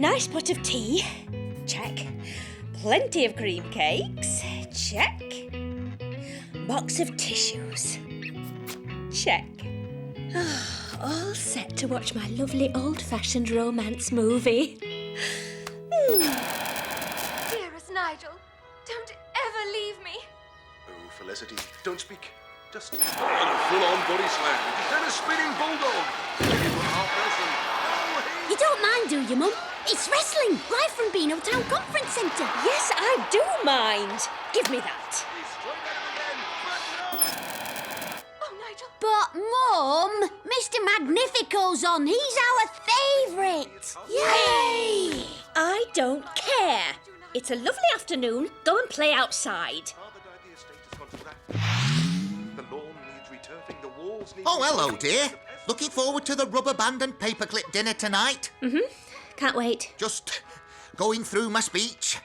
Nice pot of tea. Check. Plenty of cream cakes. Check. Box of tissues. Check. All set to watch my lovely old-fashioned romance movie. Dearest Nigel, don't ever leave me. Oh, Felicity, don't speak. Just... And a full-on body slam. Then a spinning bulldog. You don't mind, do you, Mum? It's wrestling, live from Beano Town Conference Centre. Yes, I do mind. Give me that. Oh, Nigel. But, Mum, Mr. Magnifico's on. He's our favourite. Yay! I don't care. It's a lovely afternoon. Go and play outside. Oh, hello, dear. Looking forward to the rubber band and paperclip dinner tonight? Can't wait. Just going through my speech.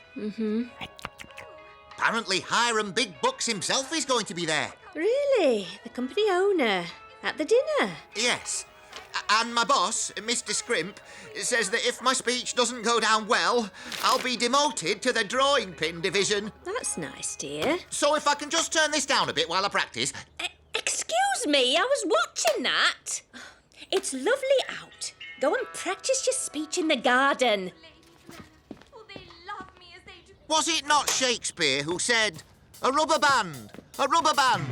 Apparently Hiram Big Bucks himself is going to be there. Really? The company owner? At the dinner? Yes. And my boss, Mr. Scrimp, says that if my speech doesn't go down well, I'll be demoted to the drawing pin division. That's nice, dear. So if I can just turn this down a bit while I practice... Excuse me, I was watching that. It's lovely out. Go and practice your speech in the garden. Will they love me as they do? Was it not Shakespeare who said, a rubber band, a rubber band?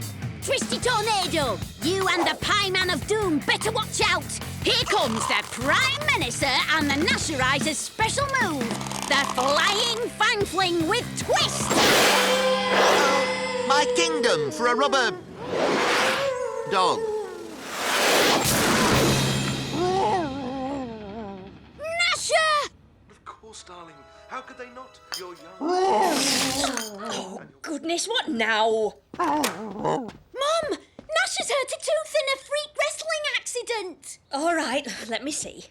Twisty Tornado, you and the Pie Man of Doom better watch out. Here comes the Prime Minister and the Gnasheriser's special move, the Flying Fang Fling with Twist. My kingdom for a rubber... dog. Gnasher! Of course, darling. How could they not? You're young. Oh, goodness, what now? Mum, Gnasher's hurt a tooth in a freak wrestling accident. All right, let me see.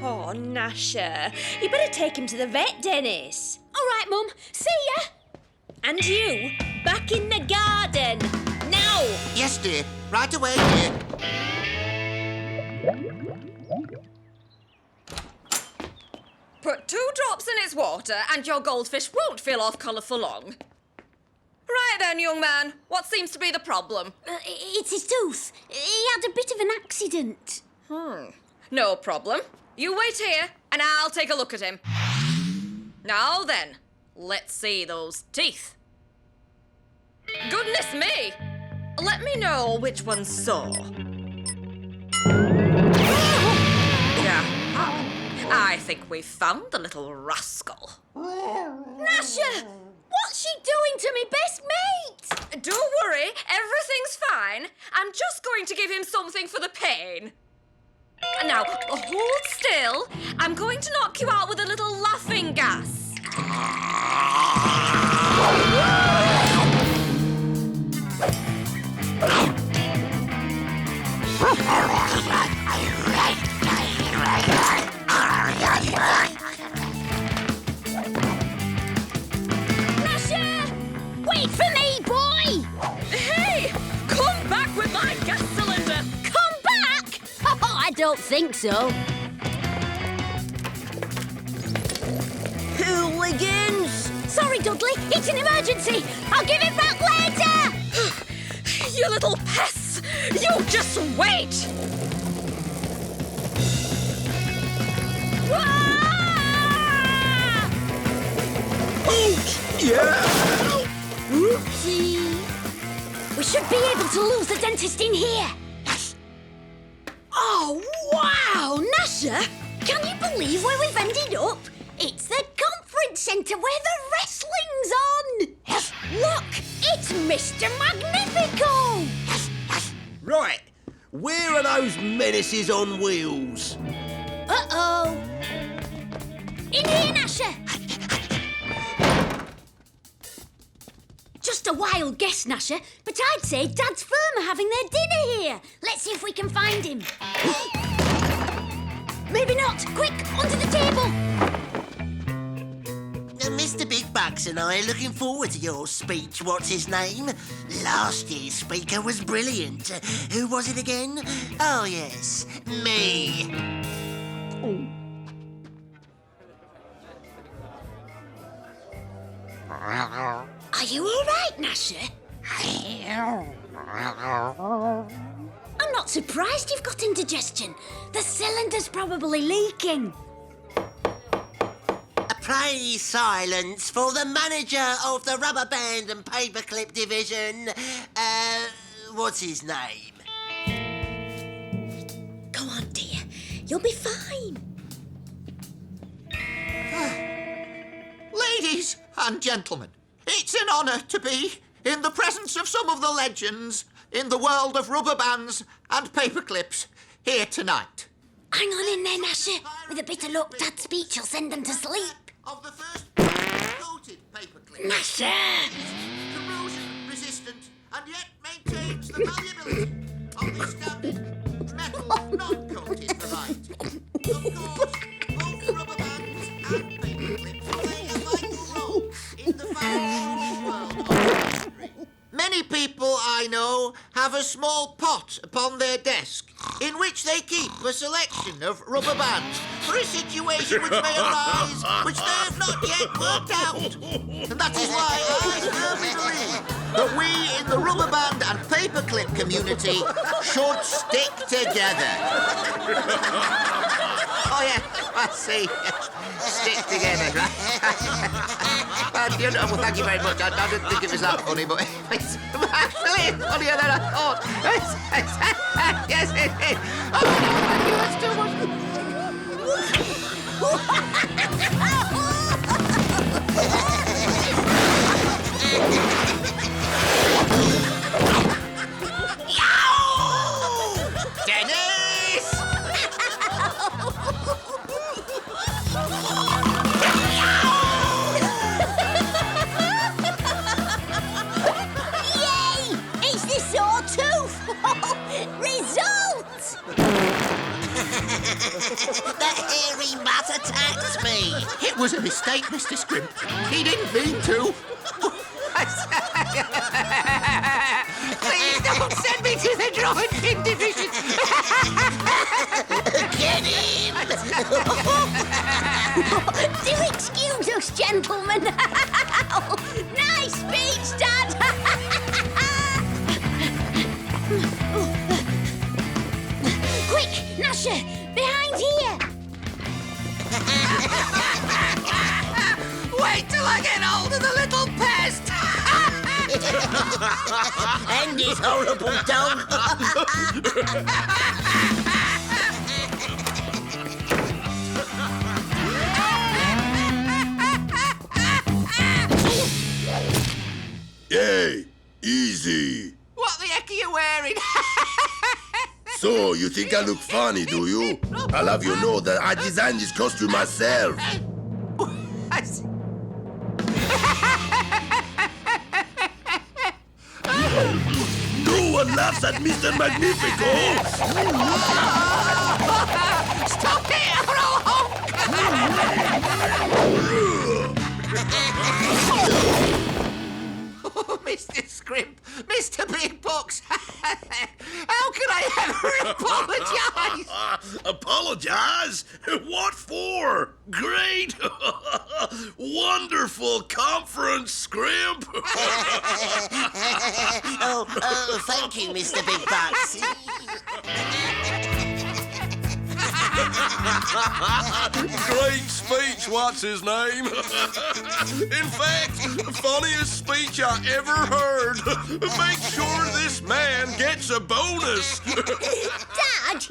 Oh, Gnasher. You better take him to the vet, Dennis. All right, Mum. See ya. And you, back in the garden. Now! Yes, dear. Right away, dear. Put 2 drops in its water and your goldfish won't feel off colour for long. Right then, young man. What seems to be the problem? It's his tooth. He had a bit of an accident. No problem. You wait here and I'll take a look at him. Now then, let's see those teeth. Goodness me! Let me know which one's sore. Yeah. I think we've found the little rascal. Gnasher! What's she doing to me best mate? Don't worry, everything's fine. I'm just going to give him something for the pain. Now, hold still. I'm going to knock you out with a little laughing gas. Gnasher! Wait for me, boy! Hey! Come back with my gas cylinder! Come back? Oh, I don't think so. Hooligans! Sorry, Dudley, it's an emergency. I'll give it back later! You little pests! You just wait! Oopsie. We should be able to lose the dentist in here. Oh, wow, Gnasher! Can you believe where we've ended up? It's the conference centre where the wrestling's on. Look, it's Mr. Magnifico. Right, where are those menaces on wheels? Uh-oh. In here, Gnasher. Just a wild guess, Gnasher, but I'd say Dad's firm are having their dinner here. Let's see if we can find him. Maybe not. Quick, onto the table. Mr. Big Bucks and I are looking forward to your speech. What's his name? Last year's speaker was brilliant. Who was it again? Oh, yes, me. Are you all right, Gnasher? I'm not surprised you've got indigestion. The cylinder's probably leaking. Pray silence for the manager of the rubber band and paperclip division. What's his name? Go on, dear. You'll be fine. Ladies and gentlemen, it's an honour to be in the presence of some of the legends in the world of rubber bands and paperclips here tonight. Hang on in there, Gnasher. With a bit of luck, Dad's speech will send them to sleep. Of the first coated paperclip. Gnasher! Corrosion resistant and yet maintains the malleability of the standard metal non-coated variety. Of course, both rubber bands and paperclips play a vital role in the fashion world of industry. Many people I know have a small pot upon their desk in which they keep a selection of rubber bands for a situation which may arise which they have not yet worked out. And that is why I firmly believe that we in the rubber band and paperclip community should stick together. Oh yeah, I see. Stick together, right? Well, thank you very much. I didn't think it was that funny, but it's actually funnier than I thought. Yes, it is. Oh, thank you. That's too much. Dennis! Yay! It's the sawtooth! Result! That hairy mutt attacked me. It was a mistake, Mr. Scrimp. He didn't mean to. Please don't send me to the drawing pin division. Get him! Do excuse us, gentlemen. Nice speech, Dad. Quick, Gnasher, behind here. Wait till I get hold of the little pest. And his horrible dog. Hey, easy. What the heck are you wearing? So, you think I look funny, do you? I'll have you know that I designed this costume myself. No one laughs at Mr. Magnifico. Stop it, or I'll Oh, Mr. Scrimp, Mr. Big Box, how can I ever apologise? Apologize? What for? Great! Wonderful conference, Scrimp! Thank you, Mr. Big Bucks. Great speech, what's his name? In fact, funniest speech I ever heard. Make sure this man gets a bonus. Dad,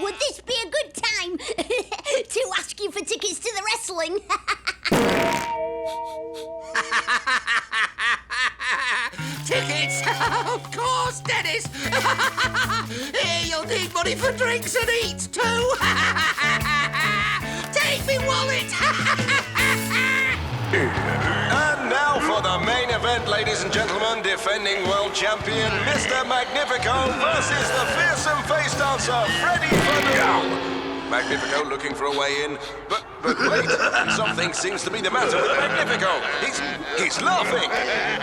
would this be a good time to ask you for tickets to the wrestling? Tickets? Of course, Dennis. Here, you'll need money for drinks and eats too. Take me wallet. And now for the main event, ladies and gentlemen, defending world champion Mr. Magnifico versus the fearsome face dancer Freddie Fanu. Magnifico looking for a way in, but wait, something seems to be the matter with Magnifico. He's laughing.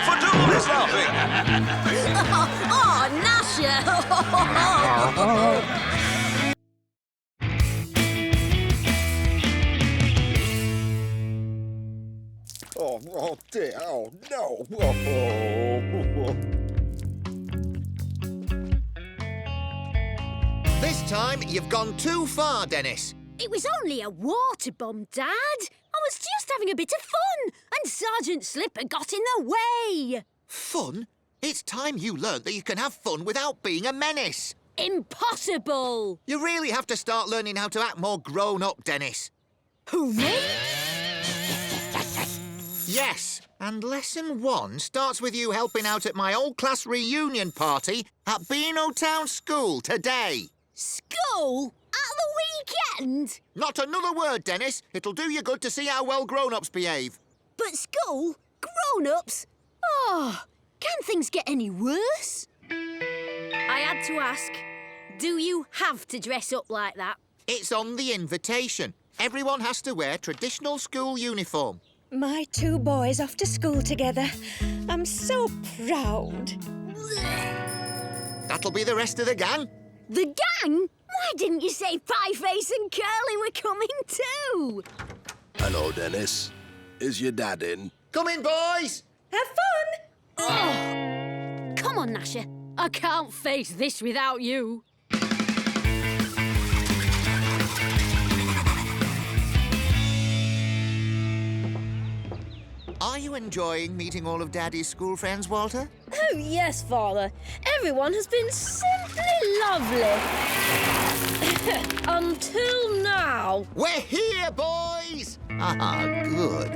Fanu is laughing. Oh, Gnasher! Oh, dear. Oh, no. Oh. This time, you've gone too far, Dennis. It was only a water bomb, Dad. I was just having a bit of fun, and Sergeant Slipper got in the way. Fun? It's time you learnt that you can have fun without being a menace. Impossible. You really have to start learning how to act more grown-up, Dennis. Who, me? Yes, and lesson 1 starts with you helping out at my old class reunion party at Beano Town School today. School? At the weekend? Not another word, Dennis. It'll do you good to see how well grown-ups behave. But school? Grown-ups? Oh, can things get any worse? I had to ask, do you have to dress up like that? It's on the invitation. Everyone has to wear traditional school uniform. My 2 boys off to school together. I'm so proud. That'll be the rest of the gang. The gang? Why didn't you say Pieface and Curly were coming too? Hello, Dennis. Is your dad in? Come in, boys! Have fun! Oh, come on, Gnasher. I can't face this without you. Are you enjoying meeting all of Daddy's school friends, Walter? Oh, yes, Father. Everyone has been simply lovely. Until now. We're here, boys! Ah, good.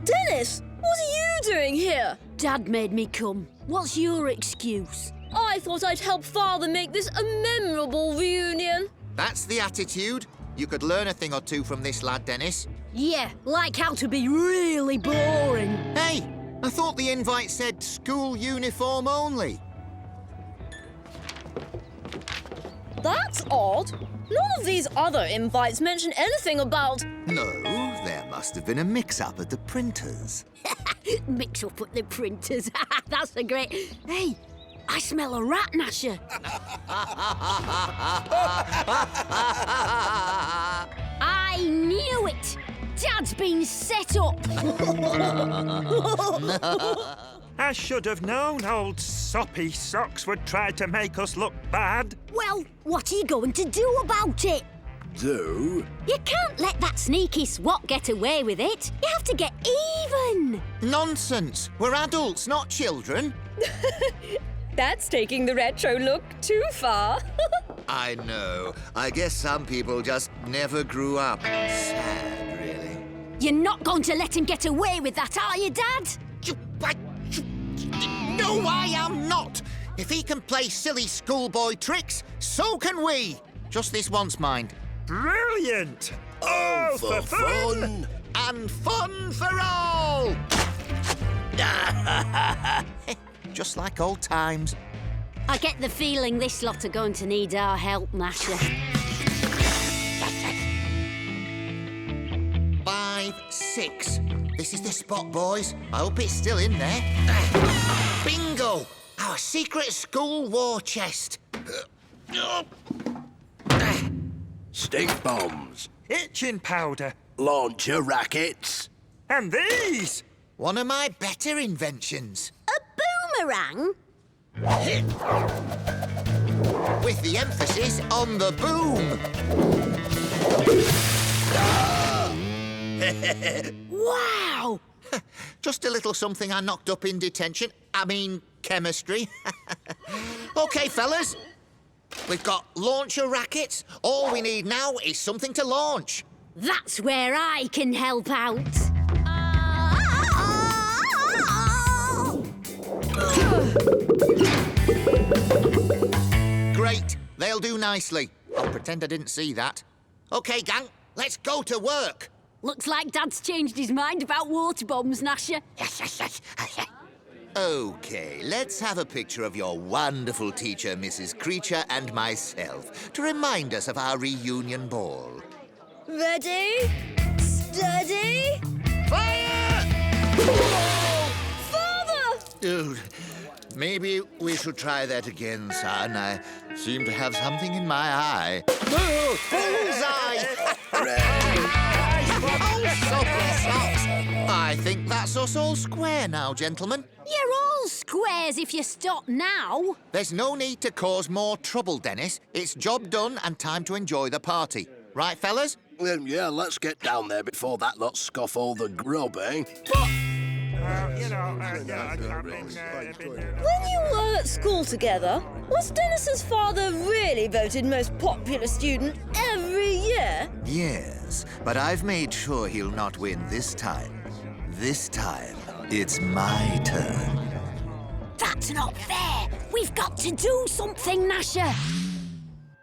Dennis, what are you doing here? Dad made me come. What's your excuse? I thought I'd help Father make this a memorable reunion. That's the attitude. You could learn a thing or two from this lad, Dennis. Yeah, like how to be really boring. Hey, I thought the invite said school uniform only. That's odd. None of these other invites mention anything about... No, there must have been a mix-up at the printers. Mix up at the printers. That's a great... Hey, I smell a rat, Gnasher. I knew it. Dad's been set up. I should have known old soppy socks would try to make us look bad. Well, what are you going to do about it? Do? You can't let that sneaky swat get away with it. You have to get even. Nonsense. We're adults, not children. That's taking the retro look too far. I know. I guess some people just never grew up. Sad, really. You're not going to let him get away with that, are you, Dad? No, I am not. If he can play silly schoolboy tricks, so can we. Just this once, mind. Brilliant! Oh, for fun! And fun for all! Just like old times. I get the feeling this lot are going to need our help, Gnasher. 5, 6. This is the spot, boys. I hope it's still in there. Bingo! Our secret school war chest. Stink bombs. Itching powder. Launcher rackets. And these! One of my better inventions. A boomerang? With the emphasis on the boom. Wow! Just a little something I knocked up in detention. I mean, chemistry. OK, fellas. We've got launcher rackets. All we need now is something to launch. That's where I can help out. Great. They'll do nicely. I'll pretend I didn't see that. OK, gang, let's go to work. Looks like Dad's changed his mind about water bombs, Gnasher. OK, let's have a picture of your wonderful teacher, Mrs. Creature, and myself, to remind us of our reunion ball. Ready? Steady? Fire! Father! Dude, maybe we should try that again, son. I seem to have something in my eye. Oh, bullseye! Oh, soapy socks! I think that That's us all square now, gentlemen. You're all squares if you stop now. There's no need to cause more trouble, Dennis. It's job done and time to enjoy the party. Right, fellas? Yeah, let's get down there before that lot scoff all the grub, eh? When you were at school together, was Dennis's father really voted most popular student every year? Yes, but I've made sure he'll not win this time. This time, it's my turn. That's not fair. We've got to do something, Gnasher.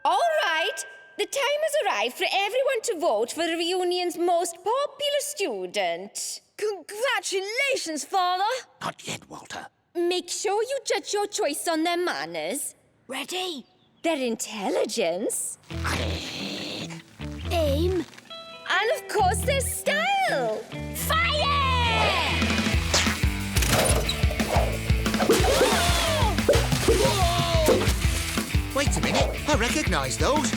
All right. The time has arrived for everyone to vote for the reunion's most popular student. Congratulations, Father! Not yet, Walter. Make sure you judge your choice on their manners, Ready? their intelligence, Aim. and of course their style. Fire! Wait a minute, I recognise those.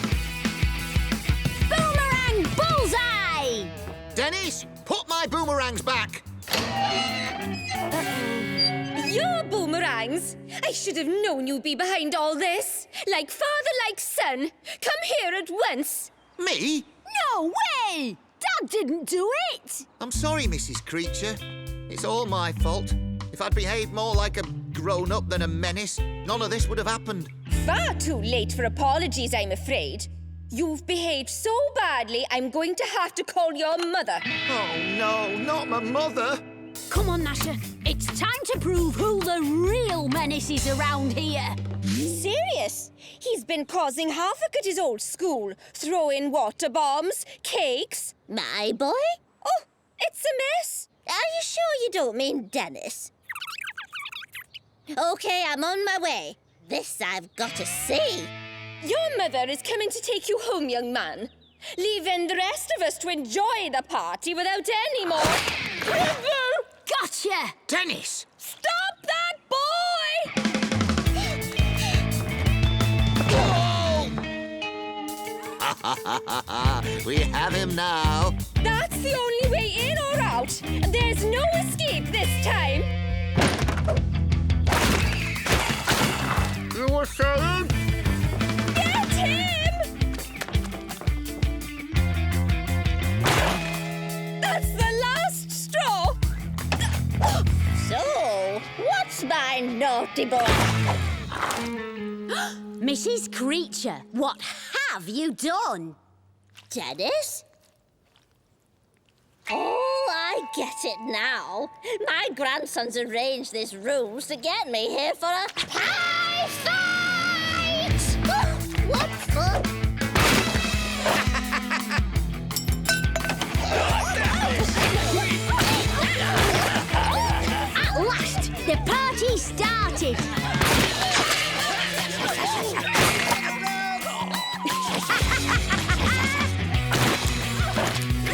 Boomerang bullseye! Dennis, put my boomerangs back. Your boomerangs! I should have known you'd be behind all this. Like father, like son. Come here at once. Me? No way! Dad didn't do it! I'm sorry, Mrs. Creature. It's all my fault. If I'd behaved more like a grown-up than a menace, none of this would have happened. Far too late for apologies, I'm afraid. You've behaved so badly, I'm going to have to call your mother. Oh, no, not my mother. Come on, Gnasher. It's time to prove who the real menace is around here. Serious? He's been causing havoc at his old school, throwing water bombs, cakes. My boy? Oh, it's a mess. Are you sure you don't mean Dennis? OK, I'm on my way. This I've got to see. Your mother is coming to take you home, young man. Leaving the rest of us to enjoy the party without any more... Gotcha! Dennis! Stop that boy! We have him now. That's the only way in or out. There's no escape this time. You were saying? Get him! That's the last straw. So, what's my naughty boy? Mrs. Creature, what have you done? Dennis? Oh, I get it now. My grandson's arranged these rooms to get me here for a pie fight! What fun! At last, the party started.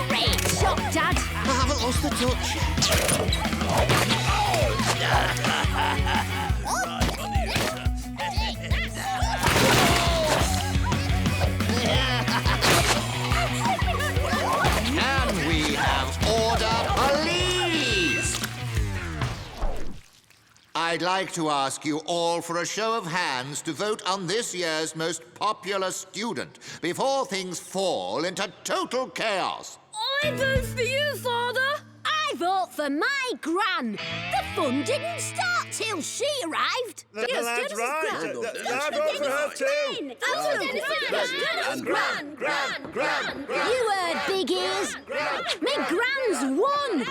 Great shot, Dad. I haven't lost the touch. Can we have order, please? I'd like to ask you all for a show of hands to vote on this year's most popular student before things fall into total chaos. I vote for you, Father! I vote for my Gran. The fun didn't start till she arrived. That's right. I vote for her too. You heard, big ears. Me Gran's won.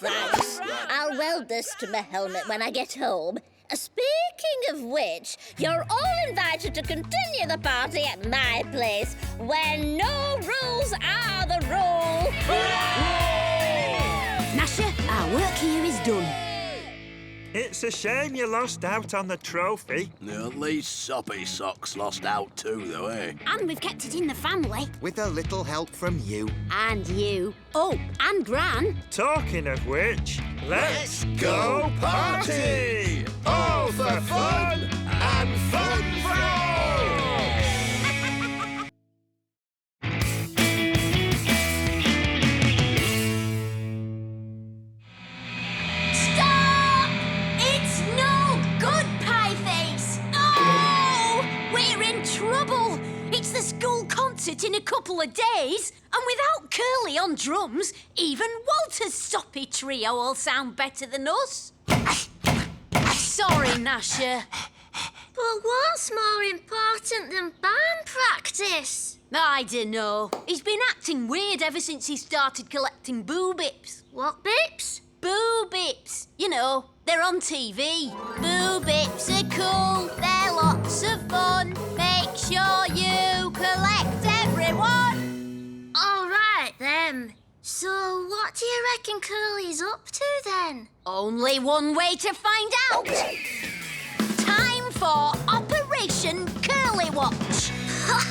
Thanks. I'll weld this to my helmet when I get home. Speaking of which, you're all invited to continue the party at my place, where no rules are the rule. Gnasher, our work here is done. It's a shame you lost out on the trophy. At least Soppy Socks lost out too, though, eh? And we've kept it in the family. With a little help from you. And you. Oh, and Gran. Talking of which, let's go party! All for fun and fun for all! concert in a couple of days. And without Curly on drums, even Walter's soppy trio will sound better than us. Sorry, Gnasher. But what's more important than band practice? I dunno. He's been acting weird ever since he started collecting boo bips. What bips? Boo bips. You know, they're on TV. Boo bips are cool. They're lots of fun. Make sure you collect everyone. All right, then. So what do you reckon Curly's up to, then? Only one way to find out. Time for Operation Curly Watch. Cool.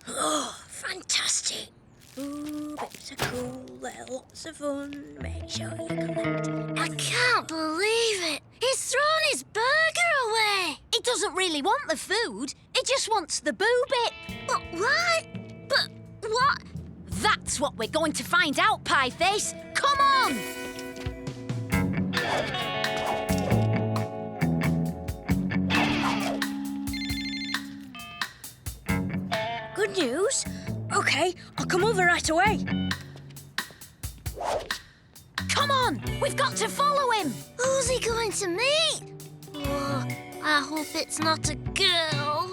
Oh, fantastic. Ooh, bits are cool, they're lots of fun. Make sure you collect. I can't believe it. He's thrown his burger away. He doesn't really want the food. He just wants the boo bip. But why? But what? That's what we're going to find out, Pieface. Come on! Good news? OK, I'll come over right away. Come on! We've got to follow him! Who's he going to meet? Oh, I hope it's not a girl.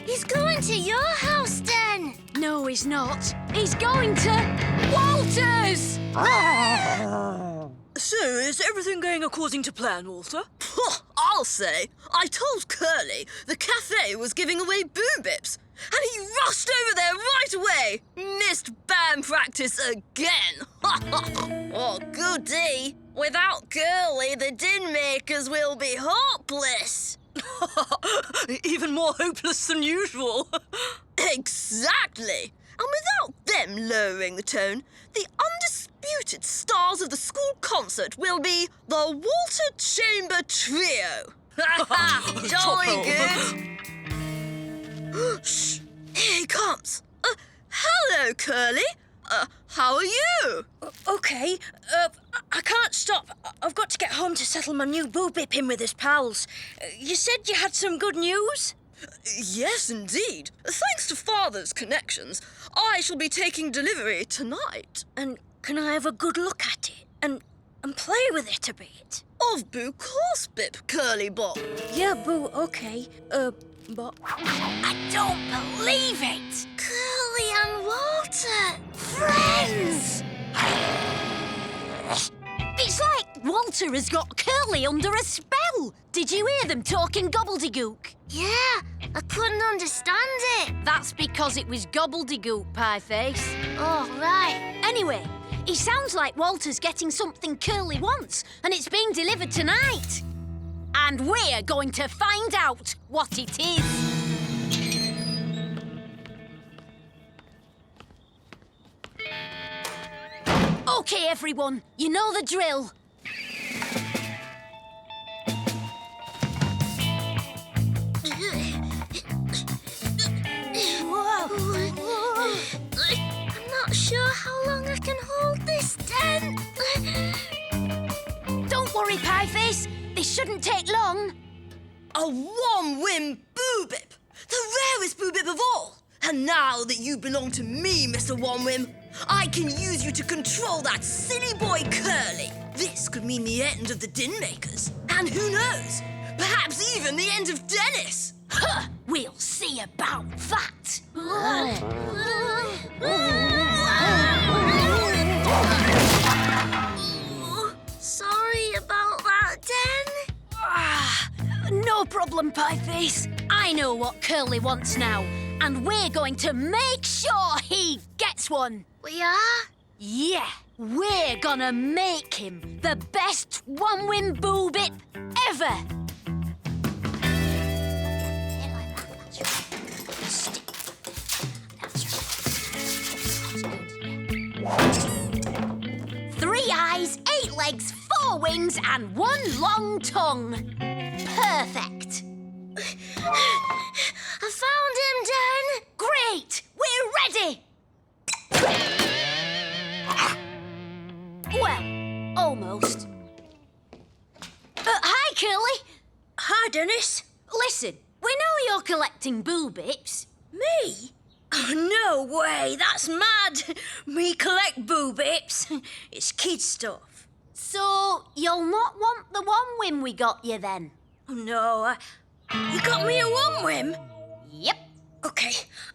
He's going to your house, then. No, he's not. He's going to Walter's! So, is everything going according to plan, Walter? I'll say. I told Curly the cafe was giving away boo bips, and he rushed over there right away. Missed band practice again. Oh, goody. Without Curly, the din makers will be hopeless. Even more hopeless than usual. Exactly. And without them lowering the tone, the undisputed stars of the school concert will be the Walter Chamber Trio. Jolly good. Shh, here he comes. Hello, Curly. How are you? OK, I can't stop. I've got to get home to settle my new boo bip in with his pals. You said you had some good news? Yes, indeed. Thanks to Father's connections, I shall be taking delivery tonight. And can I have a good look at it and play with it a bit? Of Boo Course Bip, Curly Bob. Yeah, Boo, OK. But I don't believe it! Curly and Walter. Friends! It's like Walter has got Curly under a spell. Did you hear them talking gobbledygook? Yeah, I couldn't understand it. That's because it was gobbledygook, Pieface. Oh, right. Anyway, it sounds like Walter's getting something Curly wants, and it's being delivered tonight. And we're going to find out what it is. OK, everyone, you know the drill. I'm not sure how long I can hold this tent. Don't worry, Pieface. This shouldn't take long. A one-win boo bip, the rarest boo bip of all. And now that you belong to me, Mr. One-Whim, I can use you to control that silly boy Curly. This could mean the end of the din makers. And who knows, perhaps even the end of Dennis. Huh, we'll see about that. Sorry about that, Den. No problem, Pieface. I know what Curly wants now, and we're going to make sure he gets one. We are? Yeah, we're gonna make him the best one-win boo bip ever. 3 eyes, 8 legs, 4 wings, and 1 long tongue. Perfect. I found him, Den. Great! We're ready! Well, almost. Hi, Dennis. Listen, we know you're collecting boo bips. Me? Oh, no way, that's mad. Me collect boo bips. It's kid stuff. So, you'll not want the one whim we got you then? Oh, no, you got me a one whim? Yep. OK,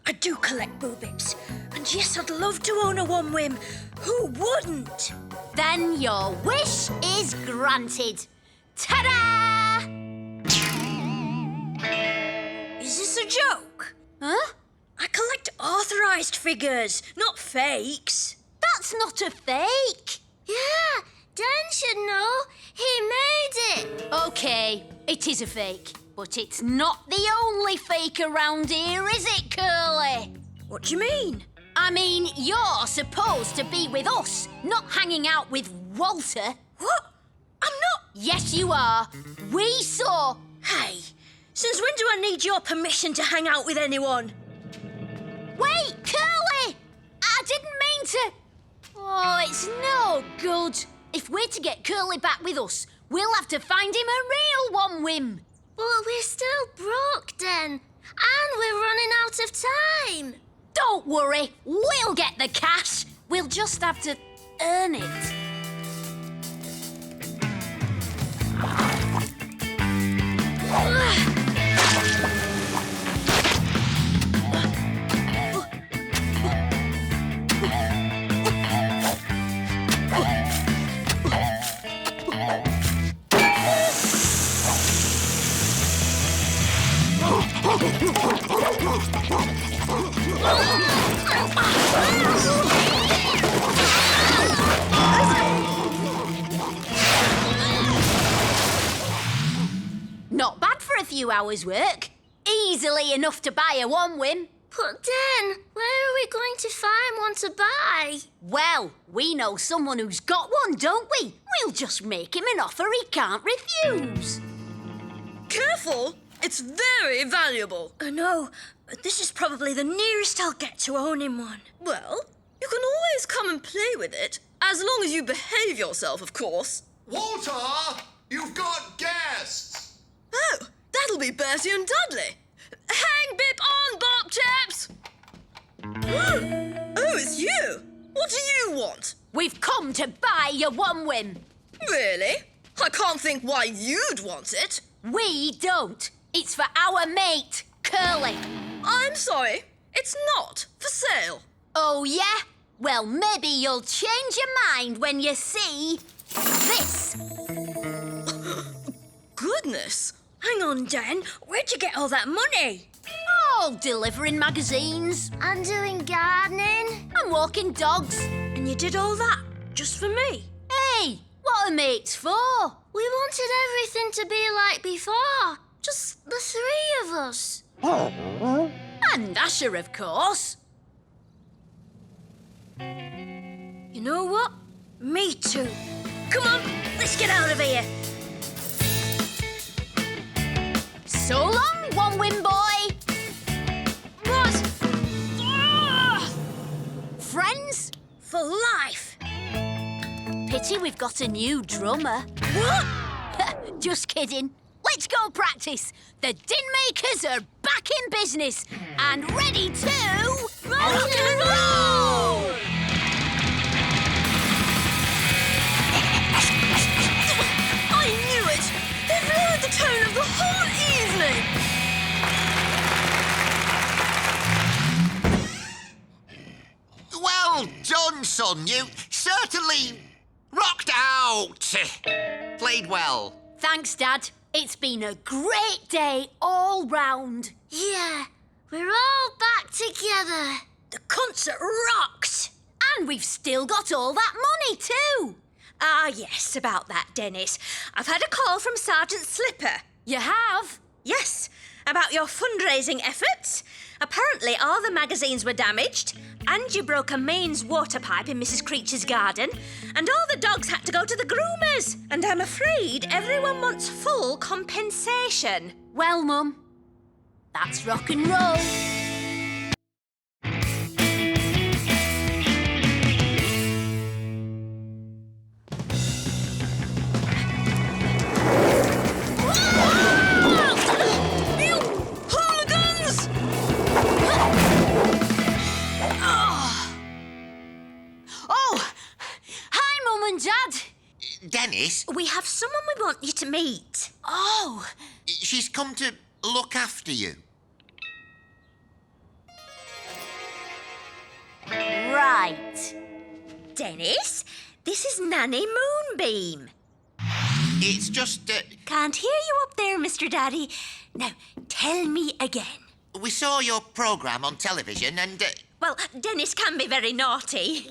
I do collect boo bips. And yes, I'd love to own a one whim. Who wouldn't? Then your wish is granted. Ta-da! Is this a joke? Huh? I collect authorised figures, not fakes. That's not a fake. Yeah, Dan should know. He made it. OK, it is a fake. But it's not the only fake around here, is it, Curly? What do you mean? I mean, you're supposed to be with us, not hanging out with Walter. What? I'm not. Yes, you are. We saw... Hey, since when do I need your permission to hang out with anyone? Wait, Curly! I didn't mean to... Oh, it's no good. If we're to get Curly back with us, we'll have to find him a real one whim. But we're still broke, Den. And we're running out of time. Don't worry, we'll get the cash. We'll just have to earn it. Not bad for a few hours' work. Easily enough to buy a one whim. But Den, where are we going to find one to buy? Well, we know someone who's got one, don't we? We'll just make him an offer he can't refuse. Careful! It's very valuable. I know, but this is probably the nearest I'll get to owning one. Well, you can always come and play with it, as long as you behave yourself, of course. Walter, you've got guests. Oh, that'll be Bertie and Dudley. Hang bip on, Bop Chaps! Oh, it's you. What do you want? We've come to buy your one whim. Really? I can't think why you'd want it. We don't. It's for our mate, Curly. I'm sorry. It's not for sale. Oh, yeah? Well, maybe you'll change your mind when you see this. Goodness. Hang on, Dan. Where'd you get all that money? Oh, delivering magazines. And doing gardening. And walking dogs. And you did all that just for me? Hey, what are mates for? We wanted everything to be like before. Just the three of us. And Gnasher, of course. You know what? Me too. Come on, let's get out of here. So long, one whim boy. What? Friends? For life. Pity we've got a new drummer. What? Just kidding. Let's go practice. The Din Makers are back in business and ready to rock and roll! I knew it! They've lowered the tone of the whole evening! Well done, son. You certainly rocked out. Played well. Thanks, Dad. It's been a great day all round. Yeah, we're all back together. The concert rocks. And we've still got all that money too. Ah, yes, about that, Dennis. I've had a call from Sergeant Slipper. You have? Yes, about your fundraising efforts. Apparently all the magazines were damaged, and you broke a mains water pipe in Mrs. Creature's garden, and all the dogs had to go to the groomers. And I'm afraid everyone wants full compensation. Well, Mum, that's rock and roll. Dennis, We have someone we want you to meet. Oh, she's come to look after you. right. Dennis, this is Nanny Moonbeam. It's just, Can't hear you up there, Mr. Daddy. Now, tell me again. we saw your programme on television and, Well, Dennis can be very naughty.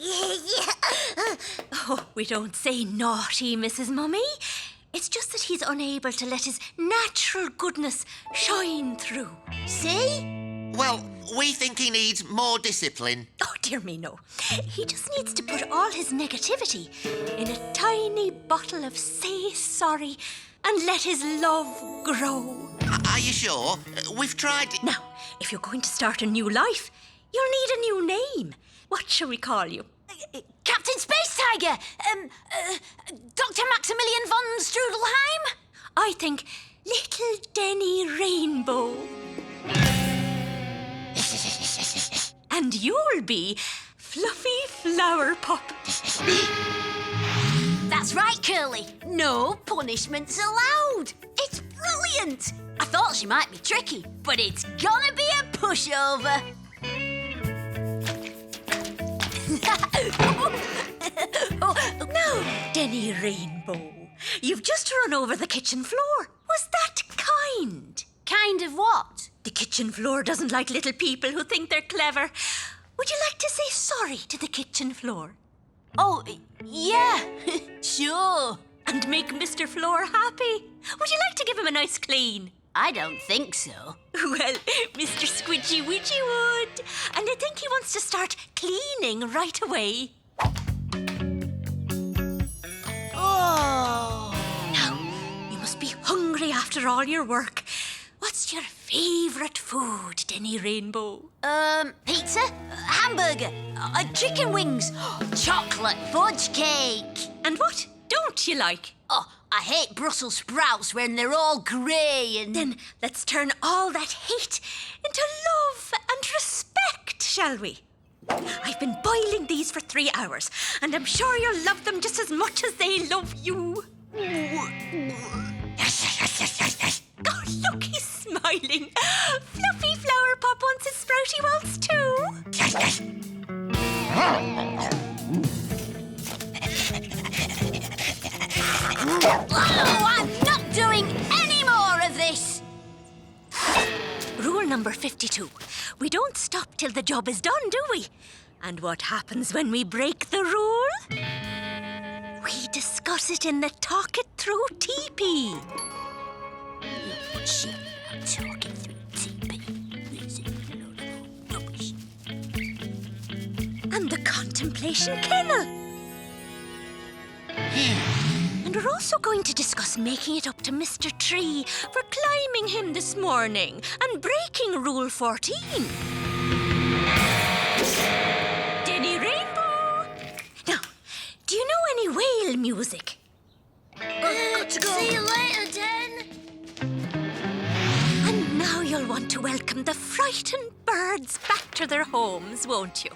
Oh, we don't say naughty, Mrs. Mummy. It's just that he's unable to let his natural goodness shine through. See? well, we think he needs more discipline. Oh, dear me, no. He just needs to put all his negativity in a tiny bottle of Say Sorry and let his love grow. Are you sure? We've tried... Now, if you're going to start a new life, you'll need a new name. What shall we call you? Captain Space Tiger! Dr. Maximilian von Strudelheim? I think Little Denny Rainbow. And you'll be Fluffy Flower Pop. That's right, Curly. No punishments allowed. It's brilliant. I thought she might be tricky, but it's gonna be a pushover. Now, Denny Rainbow, you've just run over the kitchen floor. Was that kind? Kind of what? The kitchen floor doesn't like little people who think they're clever. Would you like to say sorry to the kitchen floor? Oh, yeah, sure. And make Mr. Floor happy? Would you like to give him a nice clean? I don't think so. Well, Mr. Squidgy Widgy would. And I think he wants to start cleaning right away. Oh. Now, you must be hungry after all your work. What's your favourite food, Denny Rainbow? Pizza, hamburger, chicken wings, chocolate fudge cake. And what don't you like? Oh, I hate Brussels sprouts when they're all grey and... Then let's turn all that hate into love and respect, shall we? I've been boiling these for 3 hours, and I'm sure you'll love them just as much as they love you. Oh, look, he's smiling. Fluffy Flower Pop wants his sprouty waltz too. Oh, I'm not doing any more of this! Rule number 52. We don't stop till the job is done, do we? And what happens when we break the rule? We discuss it in the Talk It Through teepee. Talking through teepee. Rubbish. And the Contemplation Kennel. And we're also going to discuss making it up to Mr. Tree for climbing him this morning and breaking Rule 14. Denny Rainbow! Now, do you know any whale music? Got to go. See you later, Den. And now you'll want to welcome the frightened birds back to their homes, won't you?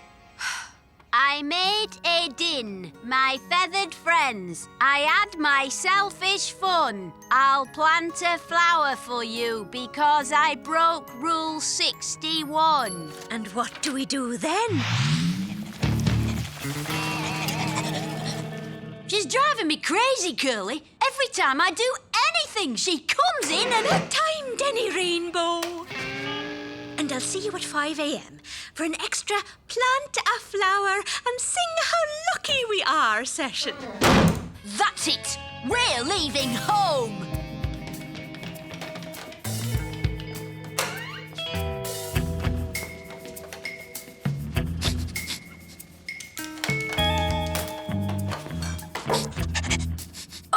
I made a din, my feathered friends. I had my selfish fun. I'll plant a flower for you because I broke Rule 61. And what do we do then? She's driving me crazy, Curly. Every time I do anything, she comes in and... Good time, Denny Rainbow. And I'll see you at 5 a.m. for an extra plant a flower and sing how lucky we are session. That's it. We're leaving home.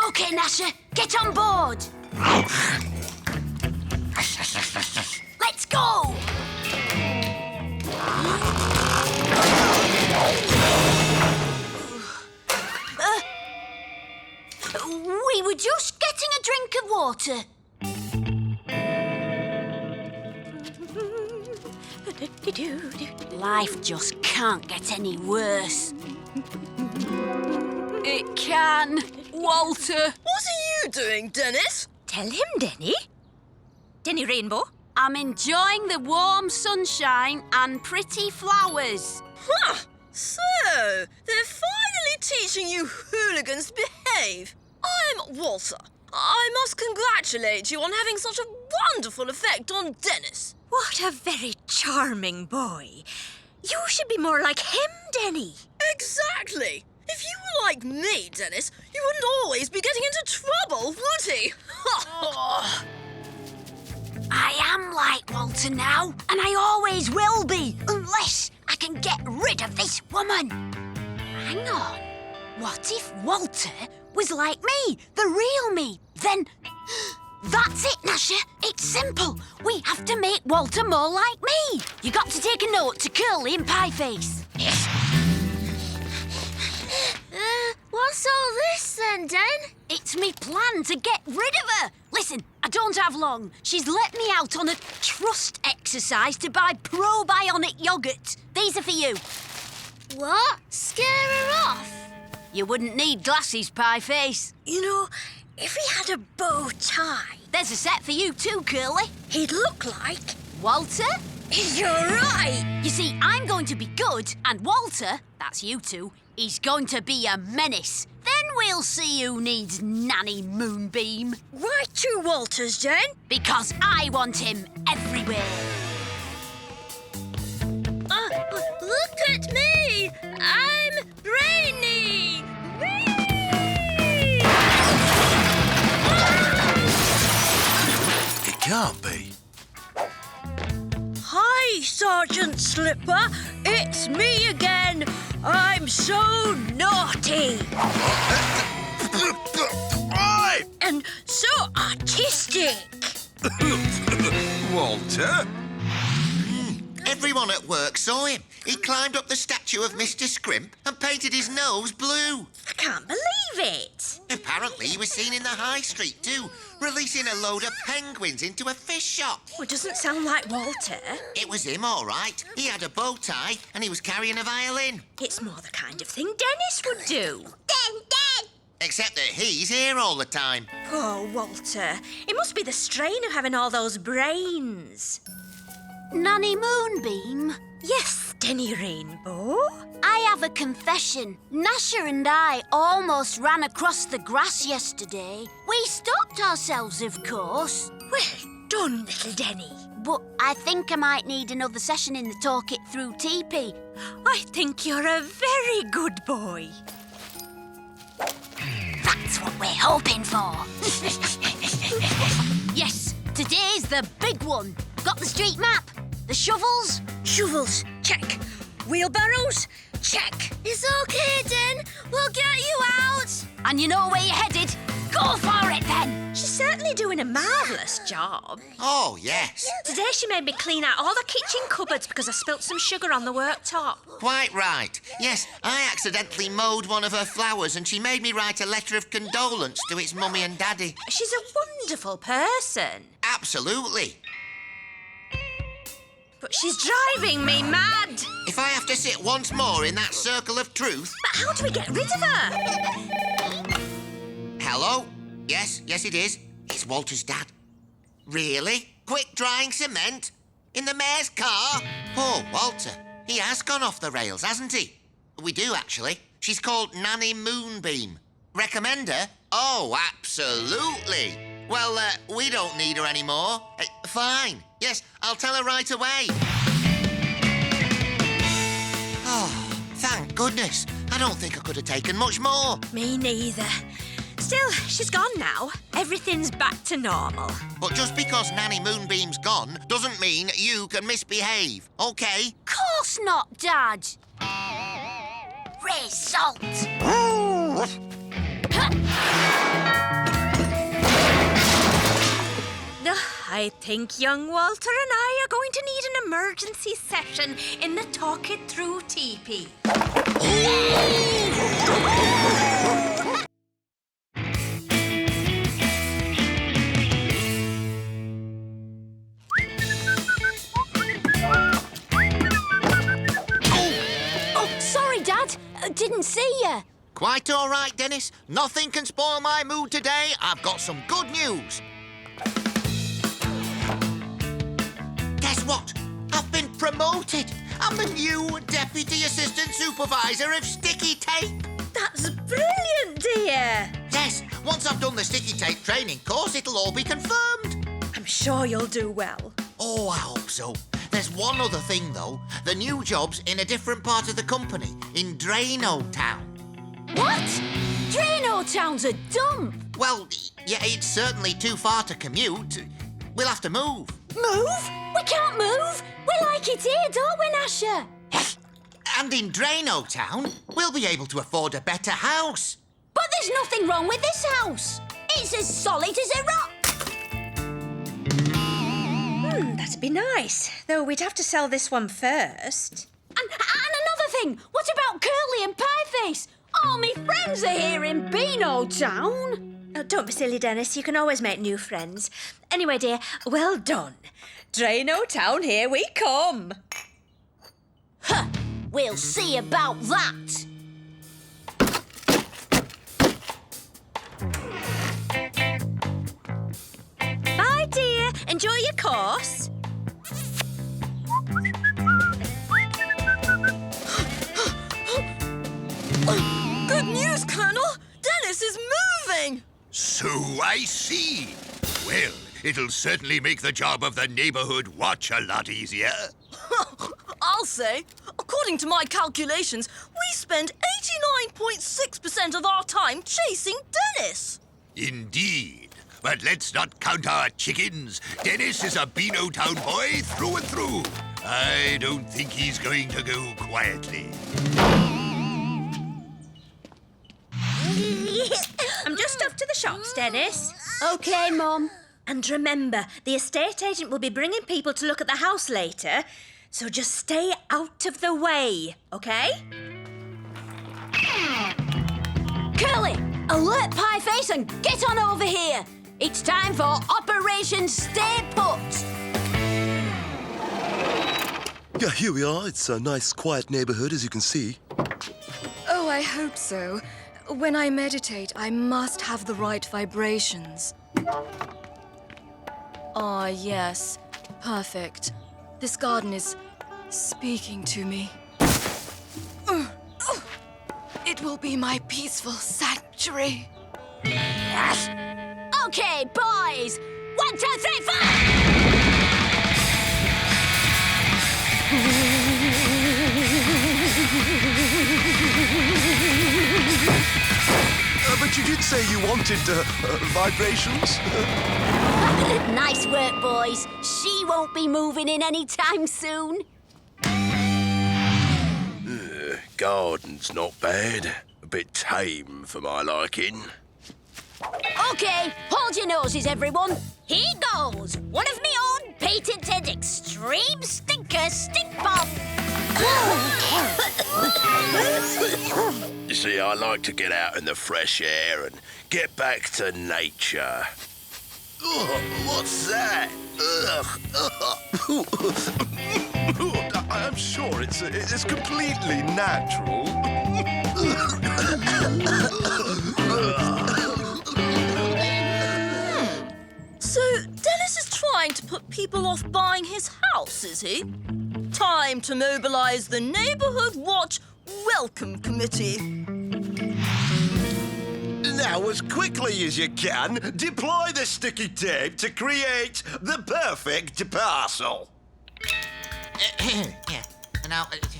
Okay, Gnasher, get on board. Let's go. We were just getting a drink of water. Life just can't get any worse. It can. Walter. What are you doing, Dennis? Tell him, Denny. Denny Rainbow. I'm enjoying the warm sunshine and pretty flowers. Huh. So, they're finally teaching you hooligans to behave. I'm Walter. I must congratulate you on having such a wonderful effect on Dennis. What a very charming boy. You should be more like him, Denny. Exactly. If you were like me, Dennis, you wouldn't always be getting into trouble, would he? I am like Walter now, and I always will be, unless I can get rid of this woman. Hang on. What if Walter was like me, the real me? Then that's it, Gnasher. It's simple. We have to make Walter more like me. You got to take a note to Curly and Pieface. What's all this then, Den? It's me plan to get rid of her. Listen, I don't have long. She's let me out on a trust exercise to buy probiotic yoghurt. These are for you. What? Scare her off? You wouldn't need glasses, Pieface. You know, if he had a bow tie, There's a set for you too, Curly. he'd look like... Walter? You're right. You see, I'm going to be good, and Walter, that's you two, is going to be a menace. Then we'll see who needs Nanny Moonbeam. Why two Walters, Den? Because I want him everywhere. Look at me! I'm Brainy! It can't be. Hi, Sergeant Slipper. It's me again. I'm so naughty Oi! and so artistic. Walter? Everyone at work saw him. He climbed up the statue of Mr. Scrimp and painted his nose blue. I can't believe it. Apparently, he was seen in the high street too, releasing a load of penguins into a fish shop. Well, it doesn't sound like Walter. It was him, all right. He had a bow tie and he was carrying a violin. It's more the kind of thing Dennis would do. Except that he's here all the time. Poor Walter. It must be the strain of having all those brains. Nanny Moonbeam? Yes, Denny Rainbow. I have a confession. Gnasher and I almost ran across the grass yesterday. We stopped ourselves, of course. Well done, little Denny. But I think I might need another session in the Talk It Through teepee. I think you're a very good boy. That's what we're hoping for. Yes, today's the big one. Got the street map? The shovels? Shovels, check. Wheelbarrows, check. It's okay, Den. We'll get you out. And you know where you're headed? Go for it then! She's certainly doing a marvellous job. Oh, yes. Today she made me clean out all the kitchen cupboards because I spilt some sugar on the worktop. Quite right. Yes, I accidentally mowed one of her flowers and she made me write a letter of condolence to its mummy and daddy. She's a wonderful person. Absolutely. But she's driving me mad. If I have to sit once more in that circle of truth... But how do we get rid of her? Hello? Yes, it is. It's Walter's dad. Really? Quick drying cement? In the mayor's car? Poor Walter. He has gone off the rails, hasn't he? We do, actually. She's called Nanny Moonbeam. Recommend her? Oh, absolutely. Well, we don't need her anymore. Fine. Yes, I'll tell her right away. Oh, thank goodness. I don't think I could have taken much more. Me neither. Still, she's gone now. Everything's back to normal. But just because Nanny Moonbeam's gone doesn't mean you can misbehave, OK? Course not, Dad. Result. I think young Walter and I are going to need an emergency session in the Talk It Through teepee. Oh, sorry, Dad. Didn't see you. Quite all right, Dennis. Nothing can spoil my mood today. I've got some good news. Guess what? I've been promoted. I'm the new Deputy Assistant Supervisor of Sticky Tape. That's brilliant, dear. Yes, once I've done the sticky tape training course, it'll all be confirmed. I'm sure you'll do well. Oh, I hope so. There's one other thing, though. The new job's in a different part of the company, in Drano Town. What? Drano Town's a dump. Well, yeah, it's certainly too far to commute. We'll have to move. Move? We can't move. We like it here, don't we, Gnasher? And in Drano Town, we'll be able to afford a better house. But there's nothing wrong with this house. It's as solid as a rock. That'd be nice. Though we'd have to sell this one first. And another thing, what about Curly and Pieface? All my friends are here in Beano Town. Oh, don't be silly, Dennis. You can always make new friends. Anyway, dear, well done. Drano Town, here we come. Huh, we'll see about that. Bye, dear. Enjoy your course. Good news, Colonel! Dennis is moving! So I see. Well, it'll certainly make the job of the neighborhood watch a lot easier. I'll say, according to my calculations, we spend 89.6% of our time chasing Dennis. Indeed. But let's not count our chickens. Dennis is a Beano Town boy through and through. I don't think he's going to go quietly. I'm just off to the shops, Dennis. OK, Mum. And remember, the estate agent will be bringing people to look at the house later, so just stay out of the way, OK? Curly, alert Pieface and get on over here. It's time for Operation Stay Put. Yeah, here we are. It's a nice, quiet neighborhood, as you can see. Oh, I hope so. When I meditate, I must have the right vibrations. Ah, yes. Perfect. This garden is speaking to me. It will be my peaceful sanctuary. OK, boys. 1, 2, 3, 5! But you did say you wanted vibrations. Nice work, boys. She won't be moving in any time soon. Garden's not bad. A bit tame for my liking. OK, hold your noses, everyone. Here goes. One of me own patented extreme stinker stink bomb. You see, I like to get out in the fresh air and get back to nature. Ugh, what's that? I'm sure it's completely natural. So, Dennis is trying to put people off buying his house, is he? Time to mobilise the Neighbourhood Watch Welcome Committee. Now, as quickly as you can, deploy the sticky tape to create the perfect parcel. Yeah. Now, perfect.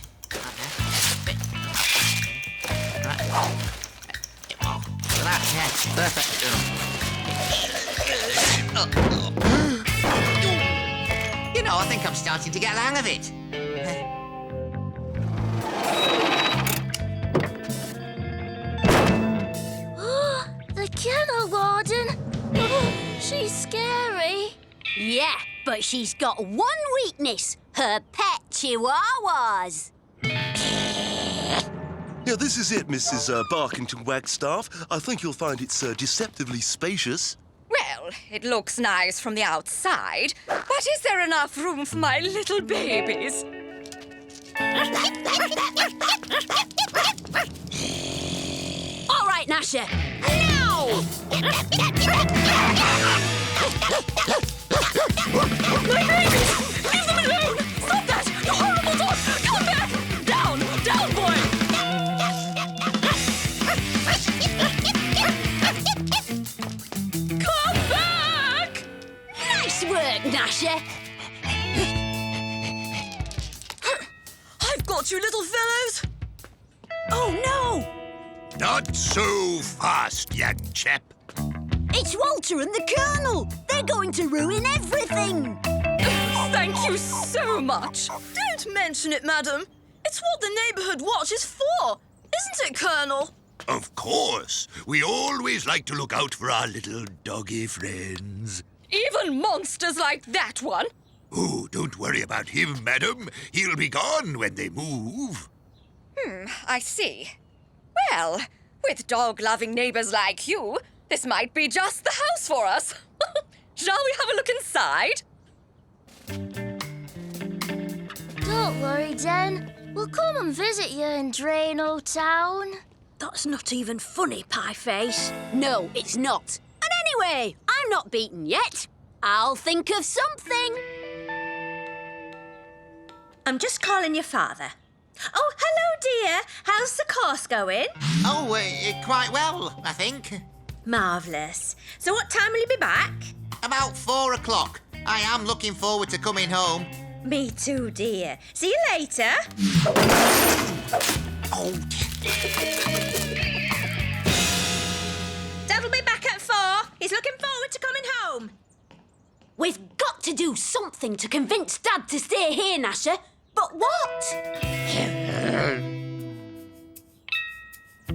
You know, I think I'm starting to get the hang of it. The kennel warden. Oh, she's scary. Yeah, but she's got one weakness. Her pet chihuahuas. Yeah, this is it, Mrs. Barkington Wagstaff. I think you'll find it's deceptively spacious. Well, it looks nice from the outside, but is there enough room for my little babies? Gnasher! Now! My babies! Leave them alone! Stop that! You horrible dog! Come back! Down! Down, boy! Come back! Nice work, Gnasher! I've got you, little fellows! Oh, no! Not so fast, young chap. It's Walter and the Colonel! They're going to ruin everything! Thank you so much! Don't mention it, madam. It's what the neighbourhood watch is for, isn't it, Colonel? Of course. We always like to look out for our little doggy friends. Even monsters like that one. Oh, don't worry about him, madam. He'll be gone when they move. I see. Well, with dog-loving neighbours like you, this might be just the house for us. Shall we have a look inside? Don't worry, Den. We'll come and visit you in Drano Town. That's not even funny, Pieface. No, it's not. And anyway, I'm not beaten yet. I'll think of something. I'm just calling your father. Oh, hello, dear. How's the course going? Oh, quite well, I think. Marvellous. So what time will you be back? About 4 o'clock. I am looking forward to coming home. Me too, dear. See you later. Oh, Dad will be back at 4. He's looking forward to coming home. We've got to do something to convince Dad to stay here, Gnasher. But what?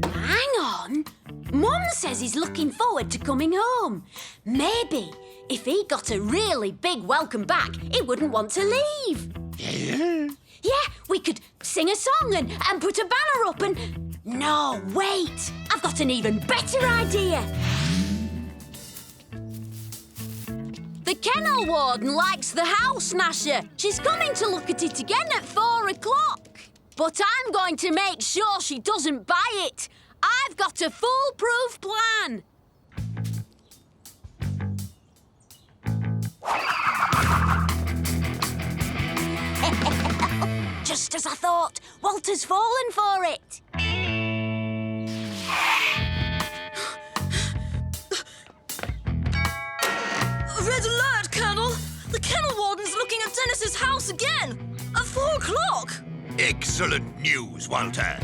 Hang on. Mum says he's looking forward to coming home. Maybe if he got a really big welcome back, he wouldn't want to leave. Yeah, we could sing a song and put a banner up and... No, wait. I've got an even better idea. The kennel warden likes the house, Gnasher. She's coming to look at it again at 4 o'clock. But I'm going to make sure she doesn't buy it. I've got a foolproof plan. Just as I thought, Walter's fallen for it. Red alert, Colonel! The kennel warden's looking at Dennis's house again! At 4 o'clock! Excellent news, Walter.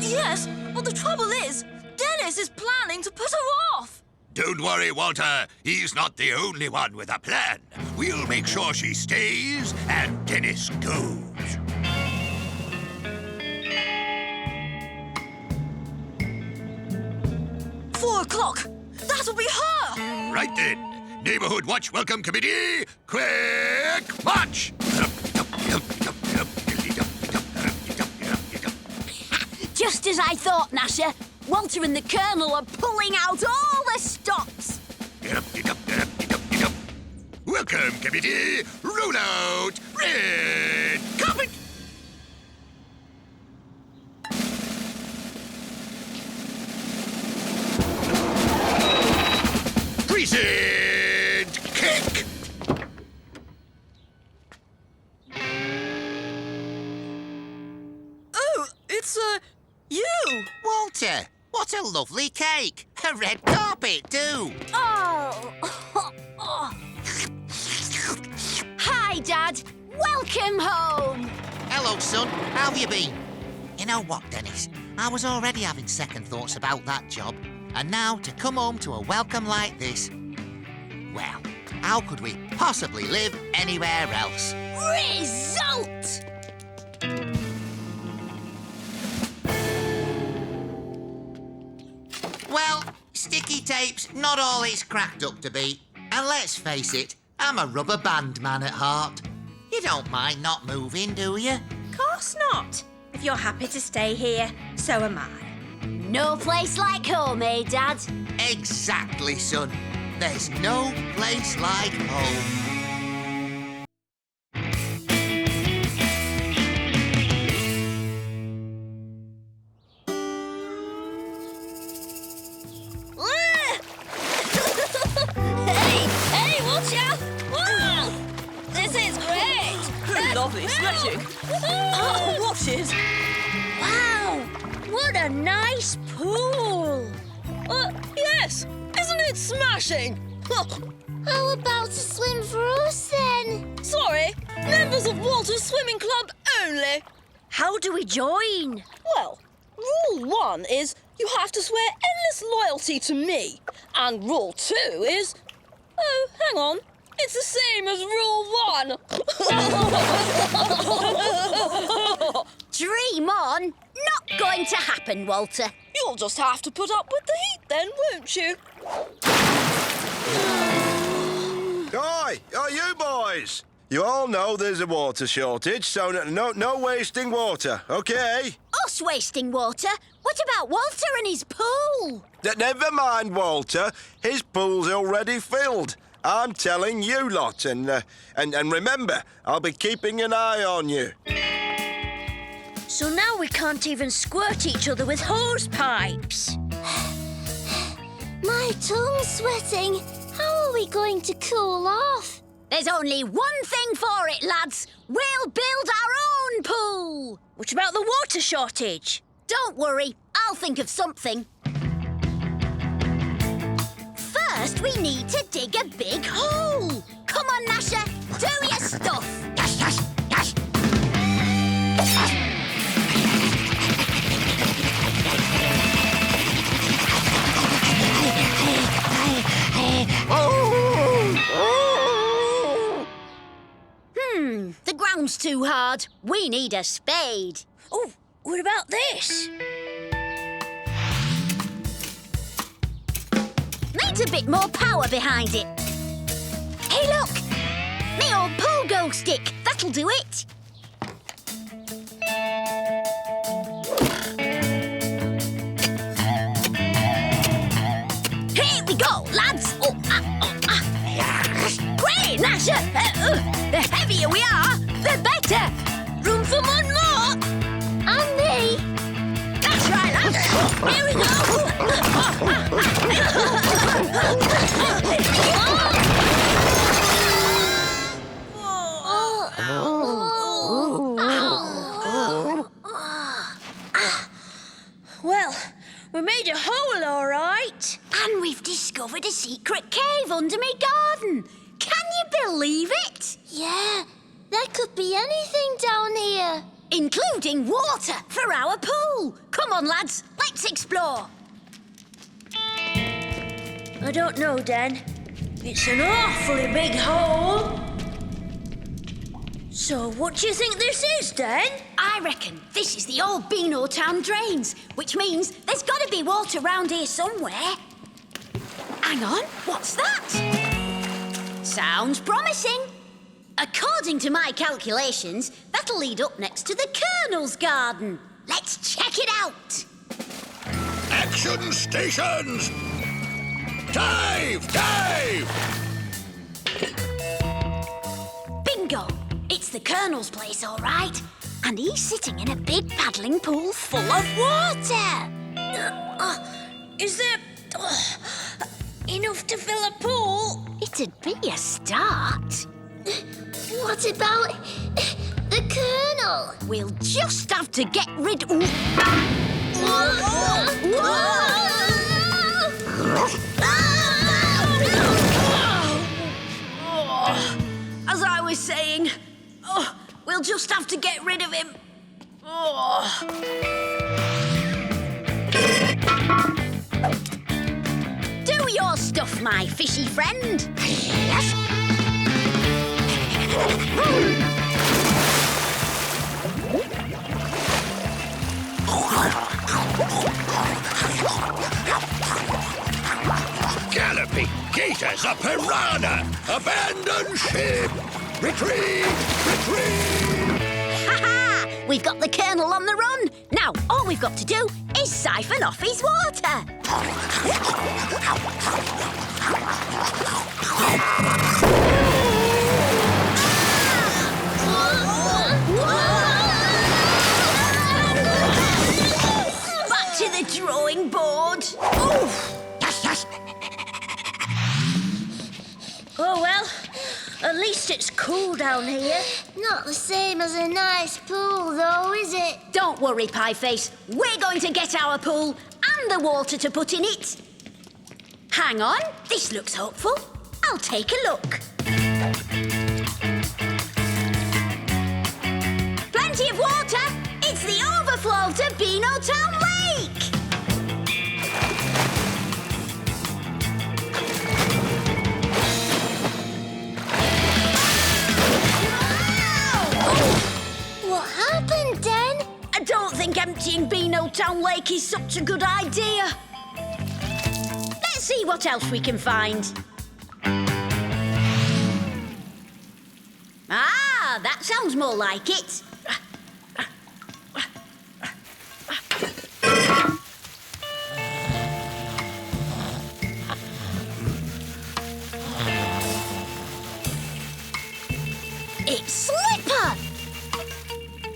Yes, but the trouble is, Dennis is planning to put her off! Don't worry, Walter. He's not the only one with a plan. We'll make sure she stays and Dennis goes. $4. That'll be her! Right then. Neighborhood Watch Welcome Committee, quick march! Just as I thought, Gnasher. Walter and the Colonel are pulling out all the stops. Welcome Committee, roll out red carpet! Present cake! Oh, it's, you! Walter, what a lovely cake. A red carpet, too. Oh. Hi, Dad. Welcome home. Hello, son. How have you been? You know what, Dennis? I was already having second thoughts about that job. And now to come home to a welcome like this... Well, how could we possibly live anywhere else? Result! Well, sticky tape's not all it's cracked up to be. And let's face it, I'm a rubber band man at heart. You don't mind not moving, do you? Of course not. If you're happy to stay here, so am I. No place like home, eh, Dad? Exactly, son. There's no place like home. Water! Whoa! This is great! Lovely stretching. Watches. Wow! What a nice pool! Yes. Isn't it smashing? How about a swim for us then? Sorry, members of Walter's Swimming Club only. How do we join? Well, rule 1 is you have to swear endless loyalty to me. And rule 2 is... Oh, hang on. It's the same as rule 1. Dream on. Not going to happen, Walter. You'll just have to put up with the heat then, won't you? Oi, you boys! You all know there's a water shortage, so no wasting water, okay? Us wasting water? What about Walter and his pool? Never mind, Walter. His pool's already filled. I'm telling you lot, and remember, I'll be keeping an eye on you. So now we can't even squirt each other with hose pipes. My tongue's sweating. How are we going to cool off? There's only one thing for it, lads. We'll build our own pool. What about the water shortage? Don't worry, I'll think of something. First, we need to dig a big hole. Come on, Gnasher, do your stuff. Yes, yes, yes. The ground's too hard. We need a spade. Oh, what about this? Needs a bit more power behind it. Hey, look! Me old pogo stick. That'll do it. Here we go, lads. Great, Gnasher. The heavier we are, the better. Room for one more. And me. That's right, lads. Here we go. Well, we made a hole, all right. And we've discovered a secret cave under me garden. Can you believe it? Yeah, there could be anything down here. Including water for our pool. Come on, lads, let's explore. I don't know, Dan. It's an awfully big hole. So what do you think this is, Dan? I reckon this is the old Beano town drains, which means there's got to be water round here somewhere. Hang on, what's that? Sounds promising. According to my calculations, that'll lead up next to the Colonel's garden. Let's check it out. Action stations! Dive! Dive! Bingo! It's the Colonel's place, all right. And he's sitting in a big paddling pool full of water. Is there enough to fill a pool? It'd be a start. What about the Colonel? We'll just have to get rid of... As I was saying, we'll just have to get rid of him. Do your stuff, my fishy friend. Yes. Galloping gators, a piranha! Abandon ship! Retreat! Retreat! Ha-ha! We've got the Colonel on the run. Now, all we've got to do is siphon off his water. Back to the drawing board. Yes, yes. Oh, well, at least it's cool down here. Not the same as a nice pool, though, is it? Don't worry, Pieface. We're going to get our pool and the water to put in it. Hang on, this looks hopeful. I'll take a look. Plenty of water. It's the overflow to Beano Town Lake. What happened, Den? I don't think emptying Beano Town Lake is such a good idea. Let's see what else we can find. Ah, that sounds more like it. It's Slipper!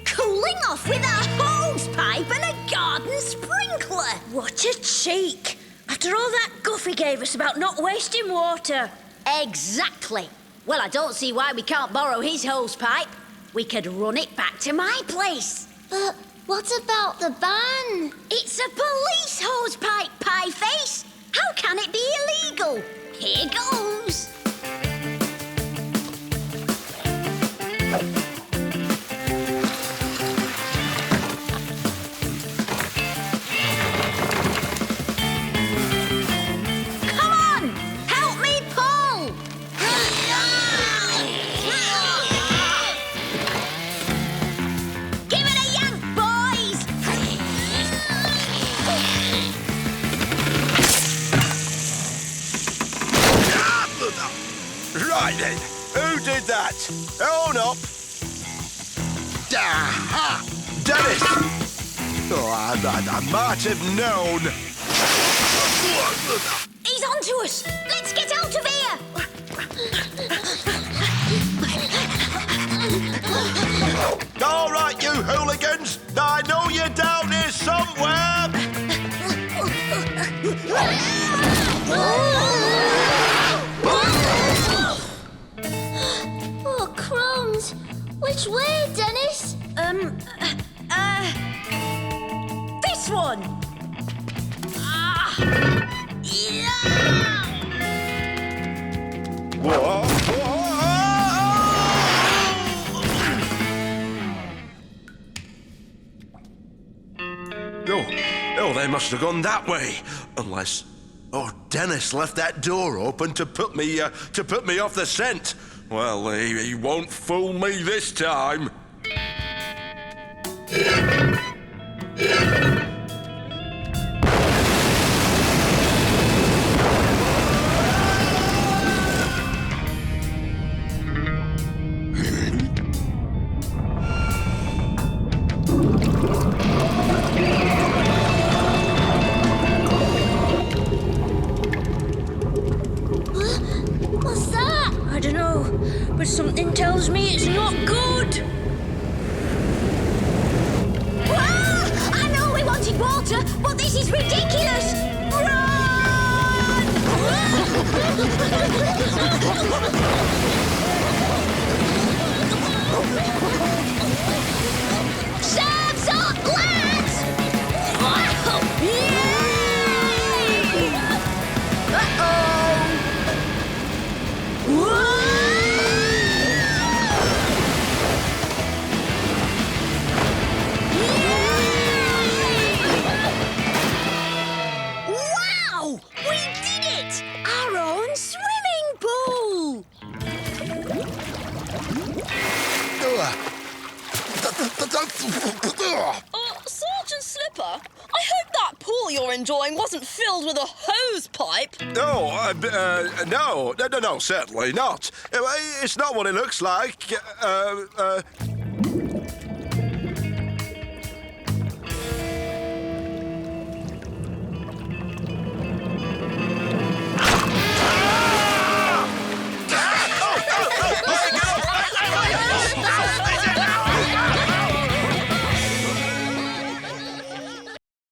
Cooling off with a hose pipe and a garden sprinkler. What a cheek. After all that guff he gave us about not wasting water. Exactly. Well, I don't see why we can't borrow his hose pipe. We could run it back to my place. But what about the ban? It's a police hose pipe, Pieface. How can it be illegal? Here goes. Come on, help me pull. Give it a yank, boys. Right then, who did that? Own up. Aha! Dennis! Oh, I might have known. He's onto us. Let's get out of here. All right, you hooligans. I know you're down here somewhere. Oh, crumbs. Which way, Dennis? This one. Ah. Yeah. Whoa. Oh, they must have gone that way. Unless, Dennis left that door open to put me off the scent. Well, he won't fool me this time. What's that? I don't know, but something tells me it's not good. I know we wanted water, but this is ridiculous. Serves up, lads! Yay! Uh-oh! Wow! We did it! Our own swimming pool! Sergeant Slipper, I hope that pool you're enjoying wasn't filled with a hose pipe. No, certainly not. It's not what it looks like.